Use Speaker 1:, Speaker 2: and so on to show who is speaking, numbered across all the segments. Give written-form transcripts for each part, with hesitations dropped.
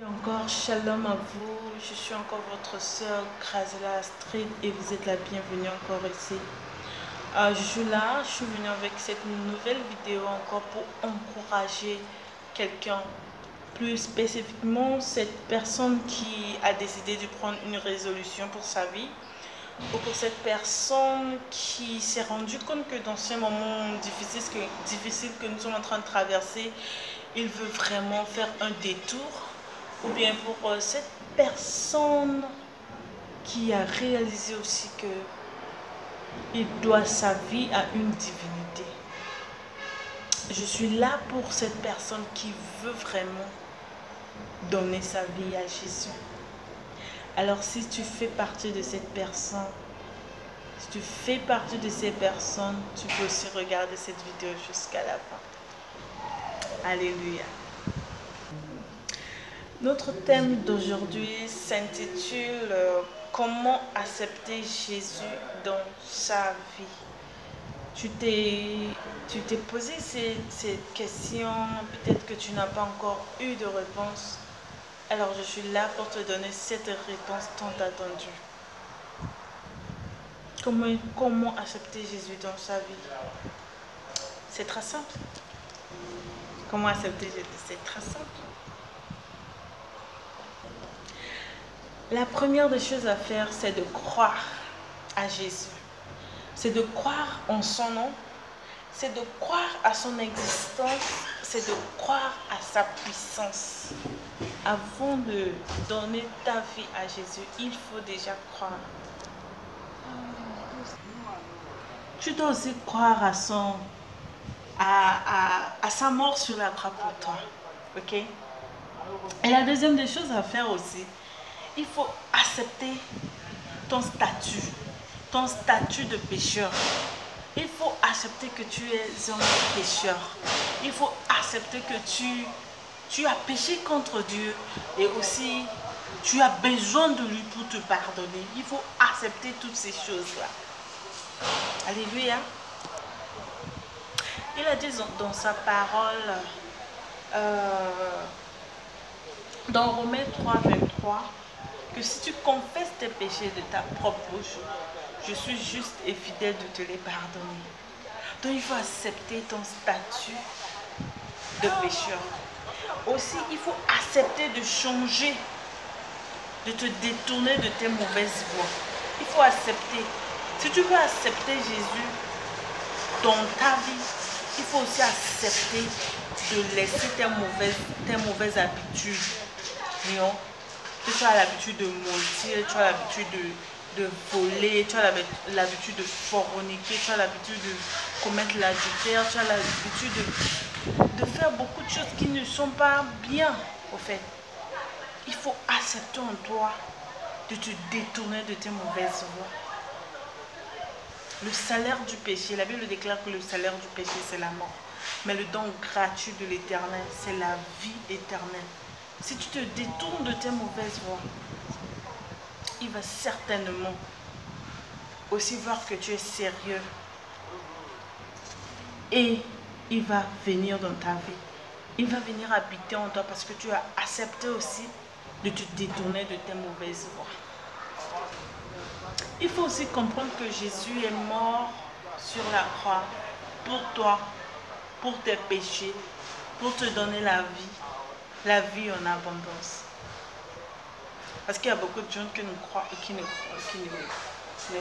Speaker 1: Encore shalom à vous, je suis encore votre soeur Grazela Astrid et vous êtes la bienvenue encore ici. Je suis venue avec cette nouvelle vidéo encore pour encourager quelqu'un, plus spécifiquement cette personne qui a décidé de prendre une résolution pour sa vie, ou pour cette personne qui s'est rendu compte que dans ces moments difficiles que nous sommes en train de traverser, il veut vraiment faire un détour. Ou bien pour cette personne qui a réalisé aussi que il doit sa vie à une divinité. Je suis là pour cette personne qui veut vraiment donner sa vie à Jésus. Alors si tu fais partie de cette personne, si tu fais partie de ces personnes, tu peux aussi regarder cette vidéo jusqu'à la fin. Alléluia. Notre thème d'aujourd'hui s'intitule Comment accepter Jésus dans sa vie. Tu t'es posé cette question, peut-être que tu n'as pas encore eu de réponse. Alors je suis là pour te donner cette réponse tant attendue. Comment accepter Jésus dans sa vie? C'est très simple. Comment accepter Jésus? C'est très simple. La première des choses à faire, c'est de croire à Jésus. C'est de croire en son nom. C'est de croire à son existence. C'est de croire à sa puissance. Avant de donner ta vie à Jésus, il faut déjà croire. Tu dois aussi croire à sa mort sur la croix pour toi. Ok? Et la deuxième des choses à faire aussi, il faut accepter ton statut de pécheur. Il faut accepter que tu es un pécheur. Il faut accepter que tu as péché contre Dieu et aussi tu as besoin de lui pour te pardonner. Il faut accepter toutes ces choses-là. Alléluia. Il a dit dans sa parole, dans Romains 3, 23, que si tu confesses tes péchés de ta propre bouche, je suis juste et fidèle de te les pardonner. Donc il faut accepter ton statut de pécheur. Aussi, il faut accepter de changer, de te détourner de tes mauvaises voies. Il faut accepter. Si tu veux accepter Jésus dans ta vie, il faut aussi accepter de laisser tes mauvaises habitudes. Non? Tu as l'habitude de mentir, tu as l'habitude de voler, tu as l'habitude de forniquer, tu as l'habitude de commettre l'adultère, tu as l'habitude de faire beaucoup de choses qui ne sont pas bien, au fait. Il faut accepter en toi de te détourner de tes mauvaises voies. Le salaire du péché, la Bible déclare que le salaire du péché, c'est la mort. Mais le don gratuit de l'Éternel, c'est la vie éternelle. Si tu te détournes de tes mauvaises voies, il va certainement aussi voir que tu es sérieux. Et il va venir dans ta vie. Il va venir habiter en toi parce que tu as accepté aussi de te détourner de tes mauvaises voies. Il faut aussi comprendre que Jésus est mort sur la croix pour toi, pour tes péchés, pour te donner la vie en abondance. Parce qu'il y a beaucoup de gens qui ne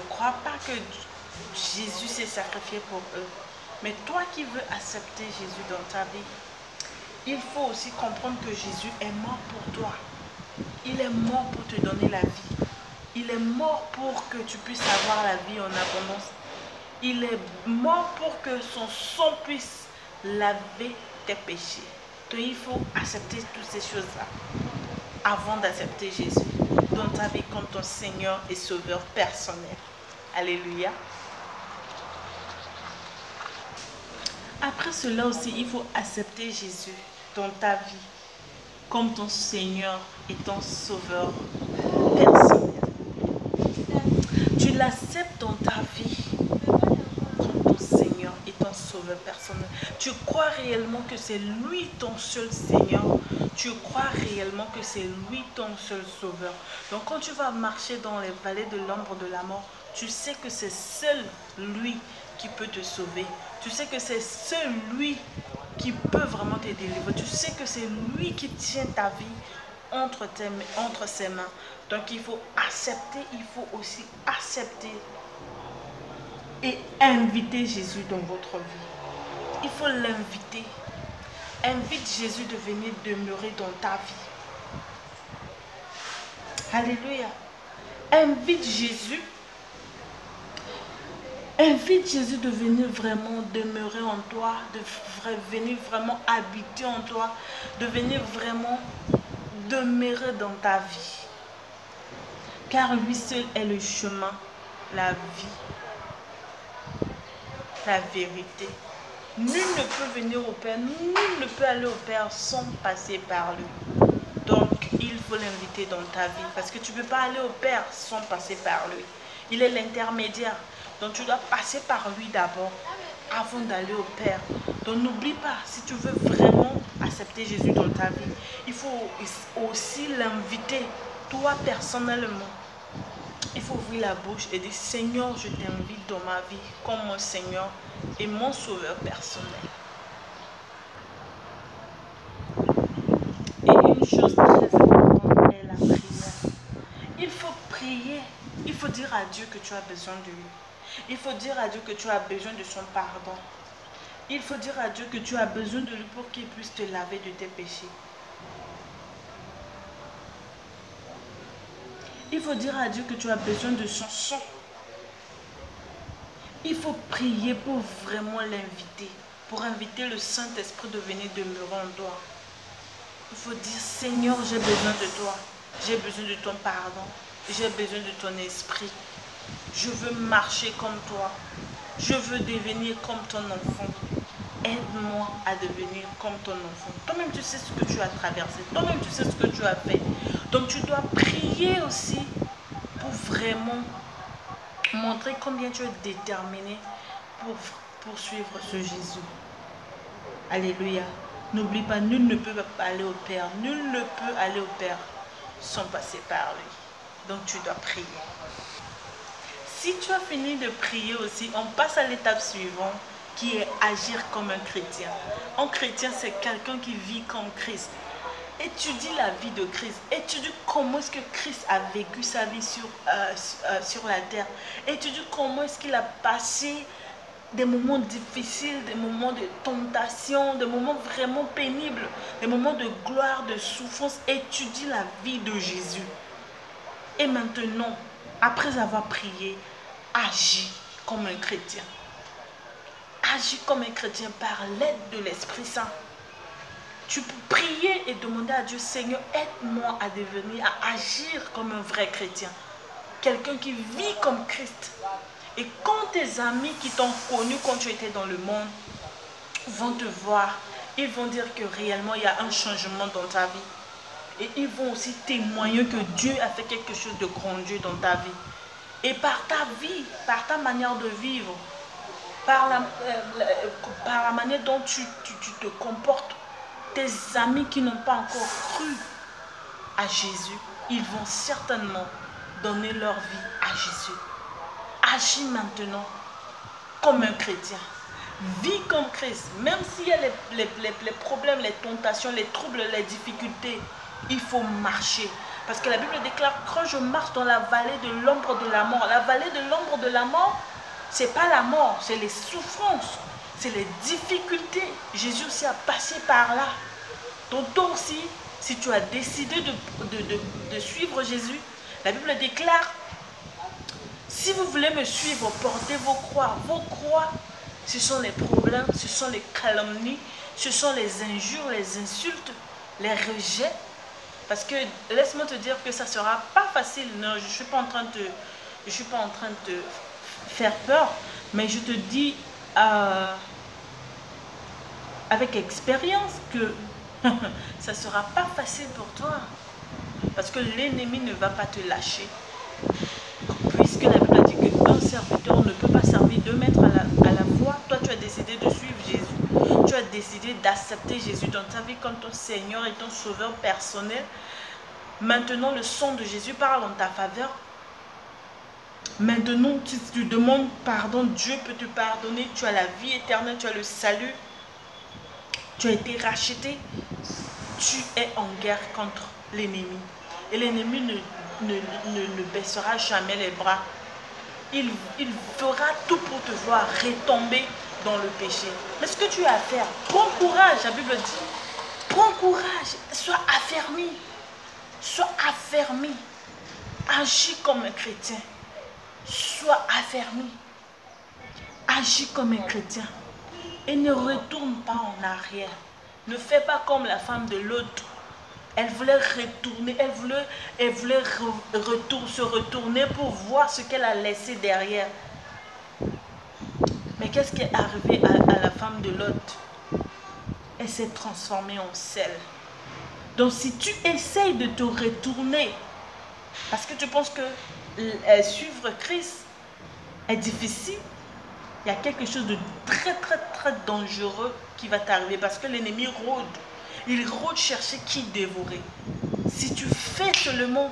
Speaker 1: croient pas que Jésus s'est sacrifié pour eux. Mais toi qui veux accepter Jésus dans ta vie, il faut aussi comprendre que Jésus est mort pour toi. Il est mort pour te donner la vie. Il est mort pour que tu puisses avoir la vie en abondance. Il est mort pour que son sang puisse laver tes péchés. Donc il faut accepter toutes ces choses-là avant d'accepter Jésus dans ta vie comme ton Seigneur et Sauveur personnel. Alléluia. Après cela aussi, il faut accepter Jésus dans ta vie comme ton Seigneur et ton Sauveur personnel. Tu l'acceptes dans ta vie comme ton Seigneur et ton Sauveur sauveur personnel. Tu crois réellement que c'est lui ton seul Seigneur. Tu crois réellement que c'est lui ton seul sauveur. Donc quand tu vas marcher dans les vallées de l'ombre de la mort, tu sais que c'est seul lui qui peut te sauver. Tu sais que c'est seul lui qui peut vraiment te délivrer. Tu sais que c'est lui qui tient ta vie entre ses mains. Donc il faut accepter, il faut aussi accepter et inviter Jésus dans votre vie. Il faut l'inviter. Invite Jésus de venir demeurer dans ta vie. Alléluia. Invite Jésus. Invite Jésus de venir vraiment demeurer en toi, de venir vraiment habiter en toi, de venir vraiment demeurer dans ta vie. Car lui seul est le chemin, la vie, la vérité. Nul ne peut venir au Père, nul ne peut aller au Père sans passer par lui. Donc, il faut l'inviter dans ta vie. Parce que tu ne peux pas aller au Père sans passer par lui. Il est l'intermédiaire. Donc, tu dois passer par lui d'abord avant d'aller au Père. Donc, n'oublie pas, si tu veux vraiment accepter Jésus dans ta vie, il faut aussi l'inviter, toi personnellement. Il faut ouvrir la bouche et dire, Seigneur, je t'invite dans ma vie comme mon Seigneur et mon sauveur personnel. Et une chose très importante est la prière. Il faut prier. Il faut dire à Dieu que tu as besoin de lui. Il faut dire à Dieu que tu as besoin de son pardon. Il faut dire à Dieu que tu as besoin de lui pour qu'il puisse te laver de tes péchés. Il faut dire à Dieu que tu as besoin de son sang. Il faut prier pour vraiment l'inviter. Pour inviter le Saint-Esprit de venir demeurer en toi. Il faut dire, Seigneur, j'ai besoin de toi. J'ai besoin de ton pardon. J'ai besoin de ton esprit. Je veux marcher comme toi. Je veux devenir comme ton enfant. Aide-moi à devenir comme ton enfant. Toi-même, tu sais ce que tu as traversé. Toi-même, tu sais ce que tu as fait. Donc, tu dois prier aussi pour vraiment montrer combien tu es déterminé pour poursuivre ce Jésus. Alléluia. N'oublie pas, nul ne peut pas aller au Père. Nul ne peut aller au Père sans passer par lui. Donc, tu dois prier. Si tu as fini de prier aussi, on passe à l'étape suivante qui est agir comme un chrétien. Un chrétien, c'est quelqu'un qui vit comme Christ. Étudie la vie de Christ. Étudie comment est-ce que Christ a vécu sa vie sur la terre. Étudie comment est-ce qu'il a passé des moments difficiles, des moments de tentation, des moments vraiment pénibles, des moments de gloire, de souffrance. Étudie la vie de Jésus. Et maintenant, après avoir prié, agis comme un chrétien. Agis comme un chrétien par l'aide de l'Esprit Saint. Tu peux prier et demander à Dieu, Seigneur, aide-moi à devenir, à agir comme un vrai chrétien. Quelqu'un qui vit comme Christ. Et quand tes amis qui t'ont connu quand tu étais dans le monde vont te voir, ils vont dire que réellement il y a un changement dans ta vie. Et ils vont aussi témoigner que Dieu a fait quelque chose de grandiose dans ta vie. Et par ta vie, par ta manière de vivre, par la manière dont tu te comportes, tes amis qui n'ont pas encore cru à Jésus, ils vont certainement donner leur vie à Jésus. Agis maintenant comme un chrétien. Vis comme Christ. Même s'il y a les problèmes, les tentations, les troubles, les difficultés, il faut marcher. Parce que la Bible déclare, quand je marche dans la vallée de l'ombre de la mort, la vallée de l'ombre de la mort, ce n'est pas la mort, c'est les souffrances, c'est les difficultés. Jésus aussi a passé par là. Donc toi aussi, si tu as décidé de suivre Jésus, la Bible déclare, si vous voulez me suivre, portez vos croix. Vos croix, ce sont les problèmes, ce sont les calomnies, ce sont les injures, les insultes, les rejets. Parce que laisse-moi te dire que ça ne sera pas facile. Non, je ne suis pas en train de te faire peur, mais je te dis avec expérience que ça ne sera pas facile pour toi. Parce que l'ennemi ne va pas te lâcher. Puisque la Bible dit qu'un serviteur ne peut pas servir 2 maîtres à la fois. Toi, tu as décidé de suivre Jésus, tu as décidé d'accepter Jésus dans ta vie comme ton Seigneur et ton Sauveur personnel, maintenant le sang de Jésus parle en ta faveur. Maintenant, tu demandes pardon, Dieu peut te pardonner, tu as la vie éternelle, tu as le salut, tu as été racheté, tu es en guerre contre l'ennemi. Et l'ennemi ne baissera jamais les bras. Il fera tout pour te voir retomber dans le péché. Mais ce que tu as à faire, prends courage, la Bible dit, prends courage, sois affermi, agis comme un chrétien, sois affermi, agis comme un chrétien et ne retourne pas en arrière. Ne fais pas comme la femme de l'autre. Elle voulait retourner, elle voulait se retourner pour voir ce qu'elle a laissé derrière. Mais qu'est-ce qui est arrivé à la femme de Lot? Elle s'est transformée en sel. Donc si tu essayes de te retourner, parce que tu penses que suivre Christ est difficile, il y a quelque chose de très dangereux qui va t'arriver parce que l'ennemi rôde. Il rôde chercher qui dévorer. Si tu fais seulement,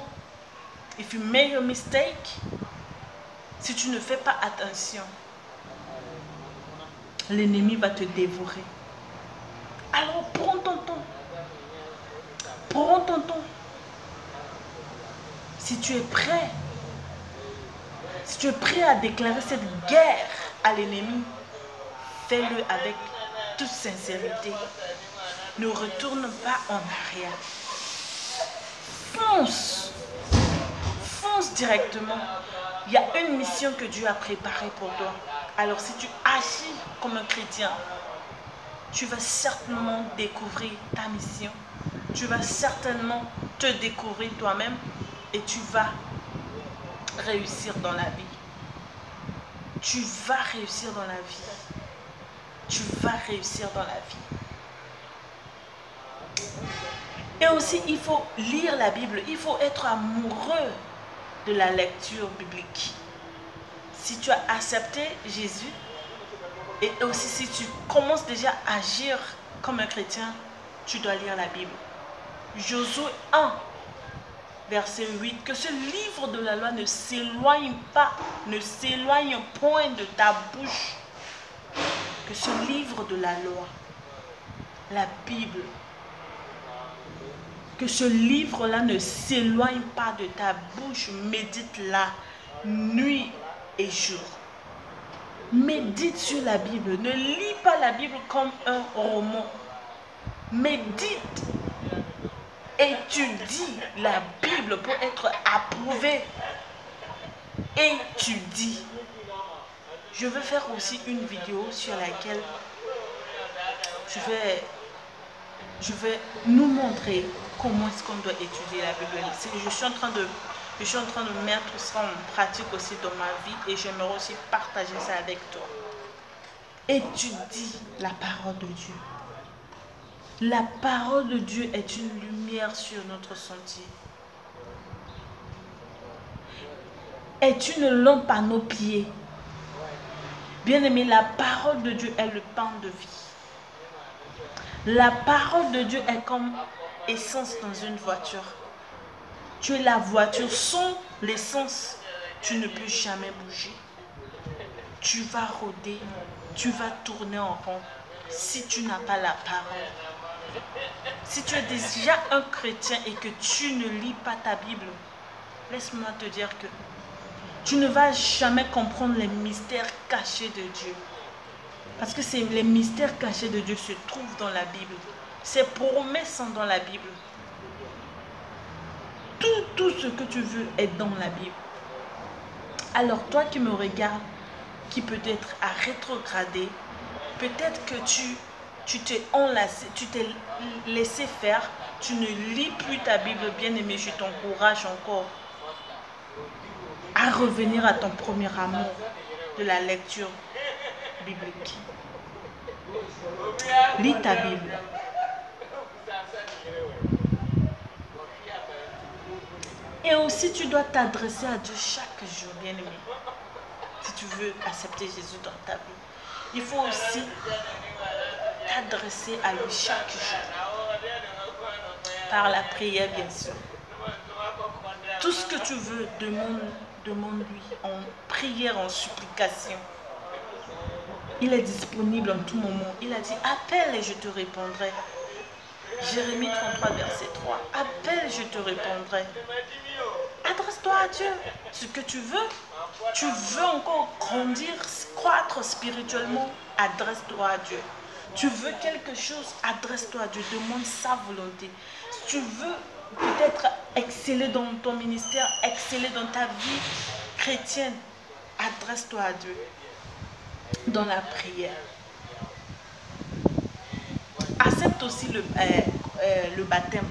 Speaker 1: if you make a mistake, si tu ne fais pas attention, l'ennemi va te dévorer. Alors prends ton temps. Prends ton temps. Si tu es prêt à déclarer cette guerre à l'ennemi, fais-le avec toute sincérité. Ne retourne pas en arrière. Fonce. Fonce directement. Il y a une mission que Dieu a préparée pour toi. Alors si tu agis comme un chrétien, tu vas certainement découvrir ta mission. Tu vas certainement te découvrir toi-même et tu vas réussir dans la vie. Tu vas réussir dans la vie. Tu vas réussir dans la vie. Et aussi, il faut lire la Bible. Il faut être amoureux de la lecture biblique. Si tu as accepté Jésus, et aussi si tu commences déjà à agir comme un chrétien, tu dois lire la Bible. Josué 1, verset 8, que ce livre de la loi ne s'éloigne pas, ne s'éloigne point de ta bouche. Que ce livre de la loi, la Bible, que ce livre-là ne s'éloigne pas de ta bouche. Médite-la nuit et jour. Médite sur la Bible. Ne lis pas la Bible comme un roman. Médite. Étudie la Bible pour être approuvé. Étudie. Je veux faire aussi une vidéo sur laquelle je vais nous montrer comment est-ce qu'on doit étudier la Bible. Je suis en train de mettre ça en pratique aussi dans ma vie et j'aimerais aussi partager ça avec toi. Étudie la parole de Dieu. La parole de Dieu est une lumière sur notre sentier. Est une lampe à nos pieds. Bien-aimé, la parole de Dieu est le pain de vie. La parole de Dieu est comme essence dans une voiture. Tu es la voiture, sans l'essence, tu ne peux jamais bouger. Tu vas rôder, tu vas tourner en rond si tu n'as pas la parole. Si tu es déjà un chrétien et que tu ne lis pas ta Bible, laisse-moi te dire que tu ne vas jamais comprendre les mystères cachés de Dieu. Parce que les mystères cachés de Dieu se trouvent dans la Bible. Ses promesses sont dans la Bible. Tout ce que tu veux est dans la Bible. Alors toi qui me regardes, qui peut-être a rétrogradé, peut-être que tu t'es enlacé, tu t'es laissé faire, tu ne lis plus ta Bible, bien-aimé, je t'encourage encore à revenir à ton premier amour de la lecture biblique. Lis ta Bible. Et aussi, tu dois t'adresser à Dieu chaque jour, bien-aimé. Si tu veux accepter Jésus dans ta vie. il faut aussi t'adresser à lui chaque jour. Par la prière, bien sûr. Tout ce que tu veux, demande-lui en prière, en supplication. Il est disponible en tout moment. Il a dit, appelle et je te répondrai. Jérémie 33, verset 3. Appelle, je te répondrai. Adresse-toi à Dieu. Ce que tu veux encore grandir, croître spirituellement, adresse-toi à Dieu. Tu veux quelque chose, adresse-toi à Dieu. Demande sa volonté. Si tu veux peut-être exceller dans ton ministère, exceller dans ta vie chrétienne, adresse-toi à Dieu dans la prière. Accepte aussi le baptême.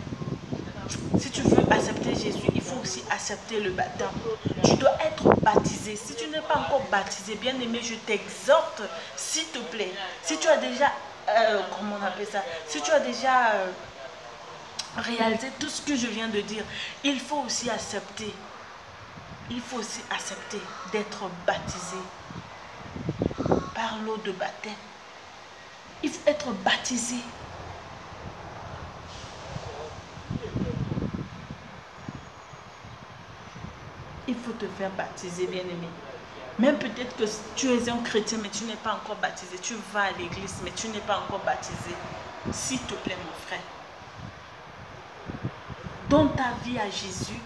Speaker 1: Si tu veux accepter Jésus, il faut aussi accepter le baptême. Tu dois être baptisé. Si tu n'es pas encore baptisé, bien aimé, je t'exhorte, s'il te plaît. Si tu as déjà, comment on appelle ça? Si tu as déjà réalisé tout ce que je viens de dire, il faut aussi accepter. Il faut aussi accepter d'être baptisé par l'eau de baptême. Il faut être baptisé. Il faut te faire baptiser, bien-aimé. Même peut-être que tu es un chrétien, mais tu n'es pas encore baptisé. Tu vas à l'église, mais tu n'es pas encore baptisé. S'il te plaît, mon frère. Donne ta vie à Jésus.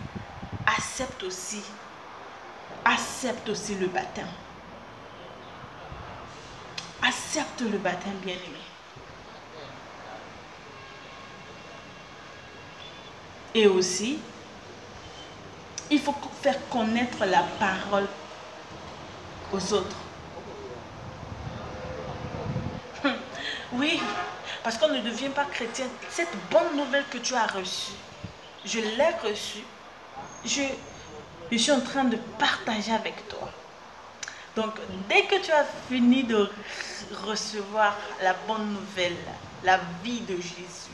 Speaker 1: Accepte aussi le baptême. Accepte le baptême, bien-aimé. Et aussi, il faut faire connaître la parole aux autres. Oui, parce qu'on ne devient pas chrétien. Cette bonne nouvelle que tu as reçue, je l'ai reçue. Je suis en train de partager avec toi. Donc, dès que tu as fini de recevoir la bonne nouvelle, la vie de Jésus,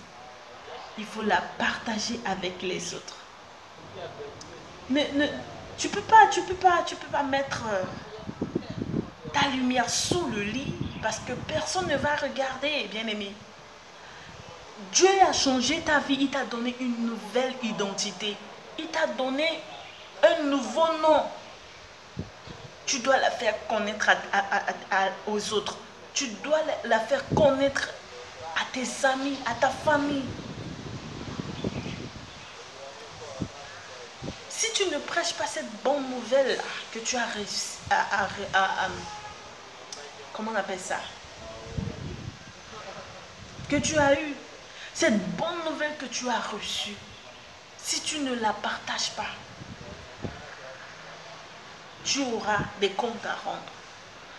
Speaker 1: il faut la partager avec les autres. Tu peux pas mettre ta lumière sous le lit parce que personne ne va regarder, bien-aimé. Dieu a changé ta vie, il t'a donné une nouvelle identité. Il t'a donné un nouveau nom. Tu dois la faire connaître aux autres. Tu dois la faire connaître à tes amis, à ta famille. Si tu ne prêches pas cette bonne nouvelle que tu as réussi comment on appelle ça? Que tu as eu, cette bonne nouvelle que tu as reçue, si tu ne la partages pas, tu auras des comptes à rendre.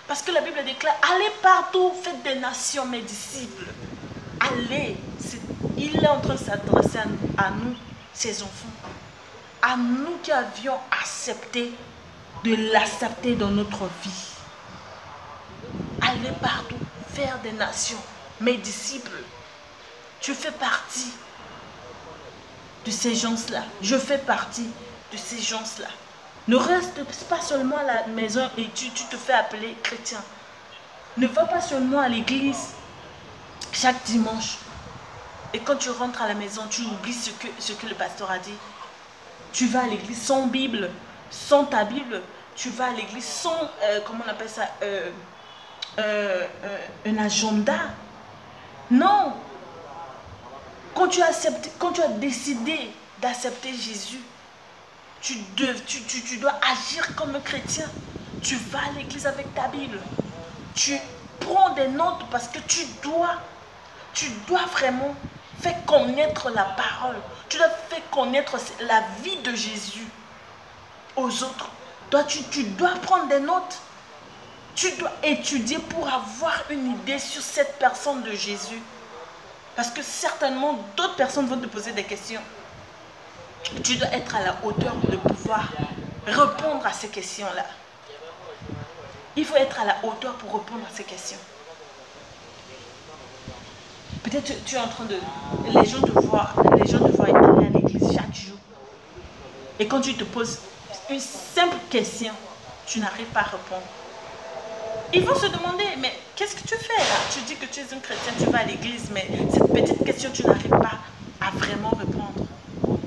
Speaker 1: Parce que la Bible déclare, allez partout, faites des nations mes disciples. Allez, il est en train de s'adresser à nous, ses enfants. À nous qui avions accepté de l'accepter dans notre vie. Allez partout, faire des nations, mes disciples. Tu fais partie de ces gens-là. Je fais partie de ces gens-là. Ne reste pas seulement à la maison et tu te fais appeler chrétien. Ne va pas seulement à l'église chaque dimanche. Et quand tu rentres à la maison, tu oublies ce que le pasteur a dit. Tu vas à l'église sans Bible, sans ta Bible. Tu vas à l'église sans, comment on appelle ça, un agenda. Non. Quand tu as décidé d'accepter Jésus, tu dois agir comme un chrétien. Tu vas à l'église avec ta Bible. Tu prends des notes parce que tu dois vraiment faire connaître la parole. Tu dois faire connaître la vie de Jésus aux autres. Tu dois prendre des notes. Tu dois étudier pour avoir une idée sur cette personne de Jésus. Parce que certainement, d'autres personnes vont te poser des questions. Tu dois être à la hauteur de pouvoir répondre à ces questions-là. Il faut être à la hauteur pour répondre à ces questions. Peut-être tu es en train de... Les gens te voient aller à l'église chaque jour. Et quand tu te poses une simple question, tu n'arrives pas à répondre. Ils vont se demander, mais qu'est-ce que tu fais là? Tu dis que tu es un chrétien, tu vas à l'église, mais cette petite question, tu n'arrives pas à vraiment répondre.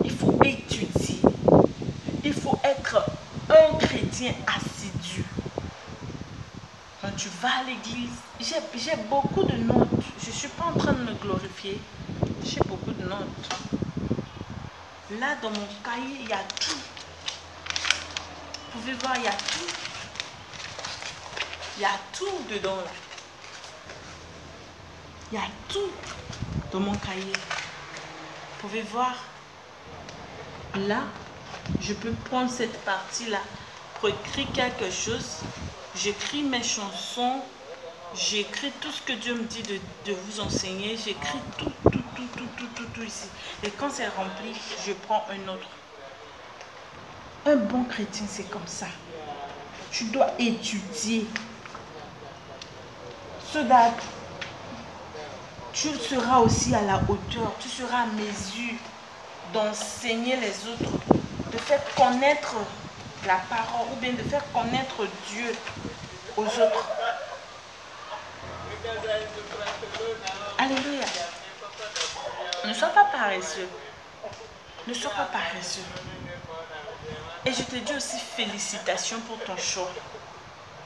Speaker 1: Il faut étudier. Il faut être un chrétien assidu. Quand tu vas à l'église, j'ai beaucoup de notes. Je ne suis pas en train de me glorifier. J'ai beaucoup de notes. Là, dans mon cahier, il y a tout. Vous pouvez voir, il y a tout. Il y a tout dedans. Là. Il y a tout dans mon cahier. Vous pouvez voir. Là, je peux prendre cette partie-là pour écrire quelque chose. J'écris mes chansons. J'écris tout ce que Dieu me dit de vous enseigner. J'écris tout ici. Et quand c'est rempli, je prends un autre. Un bon chrétien, c'est comme ça. Tu dois étudier. Cela, tu seras aussi à la hauteur. Tu seras à mesure d'enseigner les autres, de faire connaître la parole ou bien de faire connaître Dieu aux autres. Alléluia. Ne sois pas paresseux. Ne sois pas paresseux. Et je te dis aussi félicitations pour ton choix.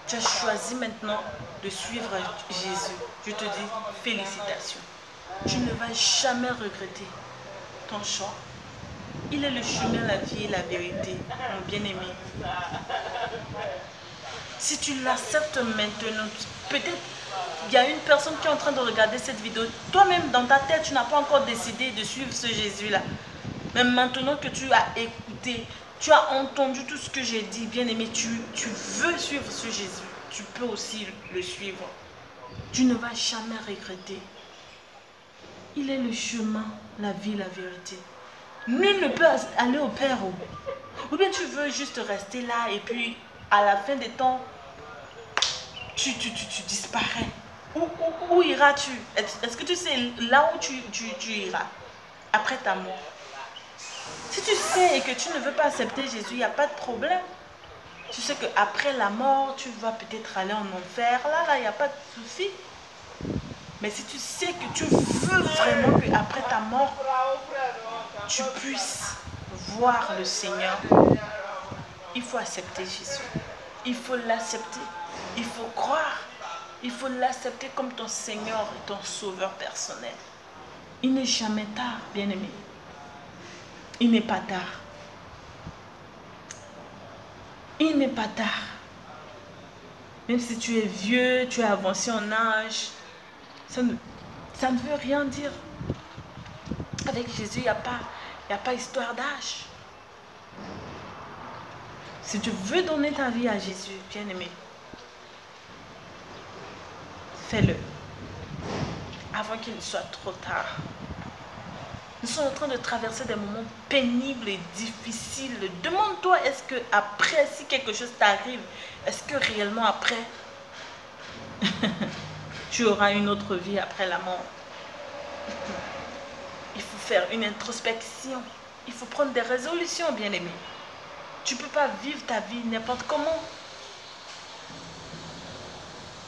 Speaker 1: Tu as choisi maintenant de suivre Jésus. Je te dis félicitations. Tu ne vas jamais regretter ton choix. Il est le chemin, la vie et la vérité, mon bien-aimé. Si tu l'acceptes maintenant, peut-être il y a une personne qui est en train de regarder cette vidéo. Toi-même, dans ta tête, tu n'as pas encore décidé de suivre ce Jésus-là. Mais maintenant que tu as écouté, tu as entendu tout ce que j'ai dit, bien-aimé, tu veux suivre ce Jésus. Tu peux aussi le suivre. Tu ne vas jamais regretter. Il est le chemin, la vie, la vérité. Nul ne peut aller au Père. Ou bien tu veux juste rester là et puis à la fin des temps, tu disparais. Où iras-tu? Est-ce que tu sais là où tu iras après ta mort? Si tu sais et que tu ne veux pas accepter Jésus, il n'y a pas de problème. Tu sais qu'après la mort, tu vas peut-être aller en enfer. Là, il n'y a pas de souci. Mais si tu sais que tu veux vraiment qu'après ta mort, tu puisses voir le Seigneur, il faut accepter Jésus. Il faut l'accepter. Il faut croire. Il faut l'accepter comme ton Seigneur et ton Sauveur personnel. Il n'est jamais tard, bien-aimé. Il n'est pas tard. Il n'est pas tard. Même si tu es vieux, tu es avancé en âge, ça ne veut rien dire. Avec Jésus, il n'y a pas histoire d'âge. Si tu veux donner ta vie à Jésus, bien-aimé, fais-le. Avant qu'il ne soit trop tard. Nous sommes en train de traverser des moments pénibles et difficiles. Demande-toi, est-ce que après, si quelque chose t'arrive, est-ce que réellement après, tu auras une autre vie après la mort? Il faut faire une introspection. Il faut prendre des résolutions, bien-aimé. Tu ne peux pas vivre ta vie n'importe comment.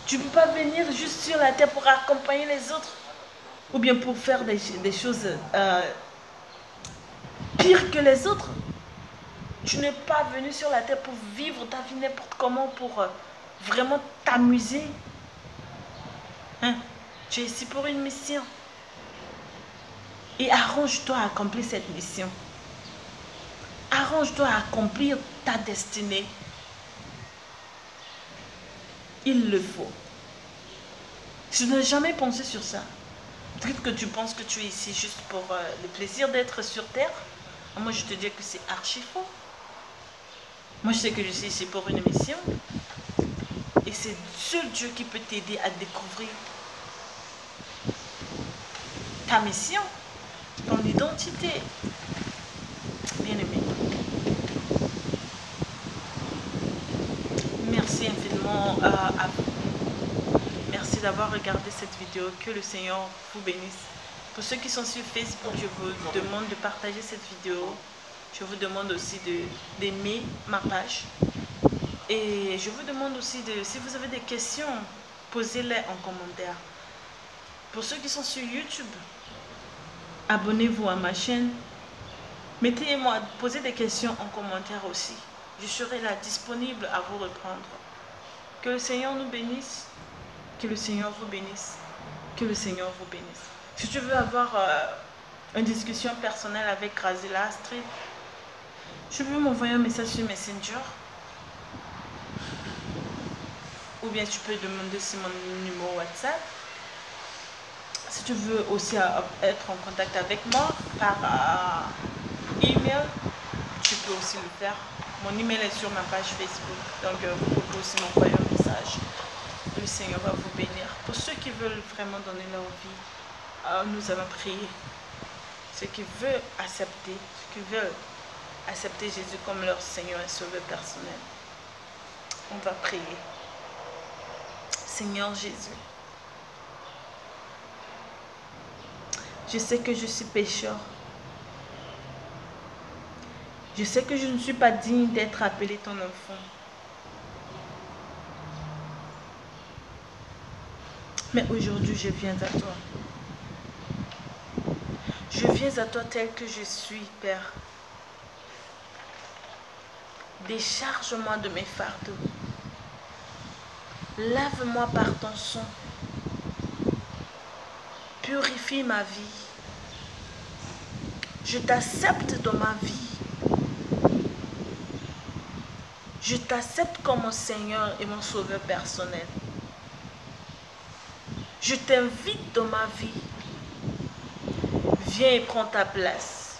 Speaker 1: Tu ne peux pas venir juste sur la terre pour accompagner les autres. Ou bien pour faire des choses pires que les autres. Tu n'es pas venu sur la terre pour vivre ta vie n'importe comment, pour vraiment t'amuser. Hein? Tu es ici pour une mission. Et arrange-toi à accomplir cette mission. Arrange-toi à accomplir ta destinée. Il le faut. Je n'ai jamais pensé sur ça. Peut-être que tu penses que tu es ici juste pour le plaisir d'être sur terre. Moi, je te dis que c'est archi faux. Moi, je sais que je suis ici pour une mission. Et c'est seul Dieu qui peut t'aider à découvrir ta mission, ton identité. Bien-aimé. Merci infiniment à vous. Merci d'avoir regardé cette vidéo. Que le Seigneur vous bénisse. Pour ceux qui sont sur Facebook, je vous demande de partager cette vidéo. Je vous demande aussi d'aimer ma page. Et je vous demande aussi, si vous avez des questions, posez-les en commentaire. Pour ceux qui sont sur YouTube, abonnez-vous à ma chaîne. Mettez-moi, posez des questions en commentaire aussi. Je serai là disponible à vous répondre. Que le Seigneur nous bénisse. Que le Seigneur vous bénisse. Que le Seigneur vous bénisse. Si tu veux avoir une discussion personnelle avec Grazela Astrid, tu peux m'envoyer un message sur Messenger. Ou bien tu peux demander sur mon numéro WhatsApp. Si tu veux aussi être en contact avec moi par email, tu peux aussi le faire. Mon email est sur ma page Facebook. Donc vous pouvez aussi m'envoyer un message. Le Seigneur va vous bénir. Pour ceux qui veulent vraiment donner leur vie, nous allons prier. Ceux qui veulent accepter, Jésus comme leur Seigneur et Sauveur personnel, on va prier. Seigneur Jésus, je sais que je suis pécheur. Je sais que je ne suis pas digne d'être appelé ton enfant. Mais aujourd'hui, je viens à toi. Je viens à toi tel que je suis, Père. Décharge-moi de mes fardeaux. Lave-moi par ton sang. Purifie ma vie. Je t'accepte dans ma vie. Je t'accepte comme mon Seigneur et mon Sauveur personnel. Je t'invite dans ma vie. Viens et prends ta place.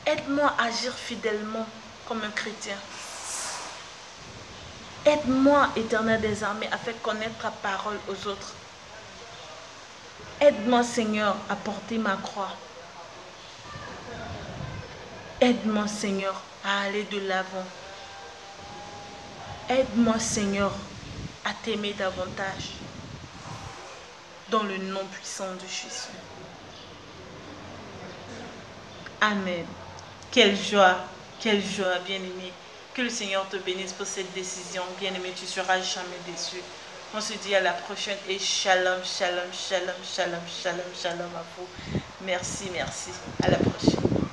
Speaker 1: Aide-moi à agir fidèlement comme un chrétien. Aide-moi, Éternel des armées, à faire connaître ta parole aux autres. Aide-moi, Seigneur, à porter ma croix. Aide-moi, Seigneur, à aller de l'avant. Aide-moi, Seigneur, à t'aimer davantage. Dans le nom puissant de Jésus. Amen. Quelle joie, bien-aimé. Que le Seigneur te bénisse pour cette décision. Bien-aimé, tu ne seras jamais déçu. On se dit à la prochaine et shalom, shalom, shalom, shalom, shalom, shalom à vous. Merci, merci. À la prochaine.